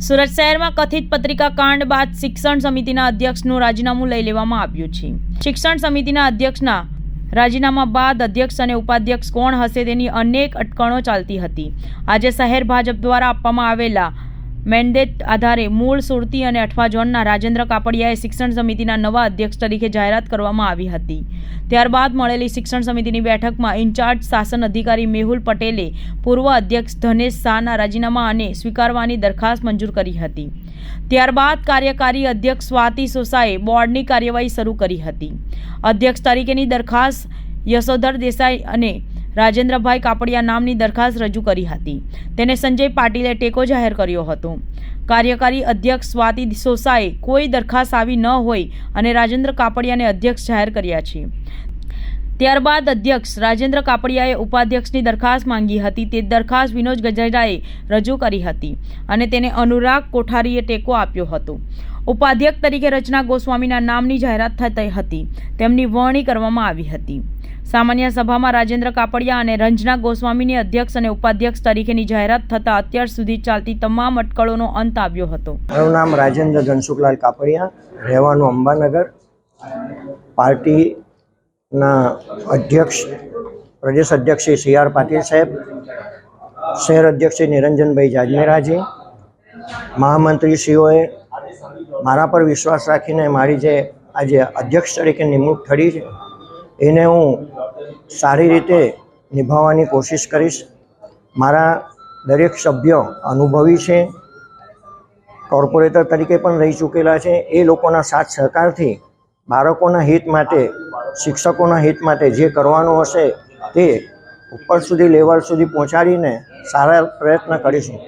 સુરત શહેરમાં કથિત પત્રિકા કાંડ બાદ શિક્ષણ સમિતિના અધ્યક્ષનું રાજીનામું લઈ લેવામાં આવ્યું છે। શિક્ષણ સમિતિના અધ્યક્ષના રાજીનામા બાદ અધ્યક્ષ અને ઉપાધ્યક્ષ કોણ હશે તેની અનેક અટકળો ચાલતી હતી। આજે શહેર ભાજપ દ્વારા આપવામાં આવેલા મેન્ડેટ આધારે મૂળ સુરતી અને અઠવા ઝોનના રાજેન્દ્ર કાપડિયાએ શિક્ષણ સમિતિના નવા અધ્યક્ષ તરીકે જાહેરાત કરવામાં આવી હતી। ત્યારબાદ મળેલી શિક્ષણ સમિતિની બેઠકમાં ઇન્ચાર્જ શાસન અધિકારી મેહુલ પટેલે પૂર્વ અધ્યક્ષ ધનેશ શાહના રાજીનામા અને સ્વીકારવાની દરખાસ્ત મંજૂર કરી હતી। ત્યારબાદ કાર્યકારી અધ્યક્ષ સ્વાતિ સોસાએ બોર્ડની કાર્યવાહી શરૂ કરી હતી। અધ્યક્ષ તરીકેની દરખાસ્ત યશોધર દેસાઈ અને રાજેન્દ્રભાઈ કાપડિયા નામની દરખાસ્ત રજૂ કરી હતી। તેને સંજય પાટીલે ટેકો જાહેર કર્યો હતો। કાર્યકારી અધ્યક્ષ સ્વાતિ સોસાએ કોઈ દરખાસ્ત આવી ન હોય અને રાજેન્દ્ર કાપડિયાને અધ્યક્ષ જાહેર કર્યા છે। ત્યારબાદ અધ્યક્ષ રાજેન્દ્ર કાપડિયાએ ઉપાધ્યક્ષની દરખાસ્ત માંગી હતી। તે દરખાસ્ત વિનોદ ગજેરાએ રજૂ કરી હતી અને તેને અનુરાગ કોઠારીએ ટેકો આપ્યો હતો। ઉપાધ્યક્ષ તરીકે રચના ગોસ્વામીના નામની જાહેરાત થઈ હતી। તેમની વરણી કરવામાં આવી હતી। સામાન્ય સભામાં રાજેન્દ્ર કાપડિયા અને રંजना ગોસ્વામીની અધ્યક્ષ અને ઉપાધ્યક્ષ તરીકેની જાહેરાત થતાં અત્યાર સુધી ચાલતી તમામ અટકળોનો અંત આવ્યો હતો। મારું નામ રાજેન્દ્ર ધનસુખલાલ કાપડિયા, રહેવાનું અંબાનગર। પાર્ટીના અધ્યક્ષ પ્રદેશ અધ્યક્ષ શ્રી સી આર પાટીલ સાહેબ, શહેર અધ્યક્ષ શ્રી નિરંજનભાઈ જાજમેરાજી, મહામંત્રીશ્રીઓએ મારા પર વિશ્વાસ રાખીને મારી જે આજે અધ્યક્ષ તરીકે નિમણૂક થઈ છે એને હું સારી રીતે નિભાવવાની કોશિશ કરીશ। મારા દરેક સભ્યો અનુભવી છે, કોર્પોરેટર તરીકે પણ રહી ચૂકેલા છે। એ લોકોના સાથ સહકારથી બાળકોના હિત માટે, શિક્ષકોના હિત માટે જે કરવાનું હશે તે ઉપર સુધી લેવલ સુધી પહોંચાડીને સારા પ્રયત્ન કરીશું।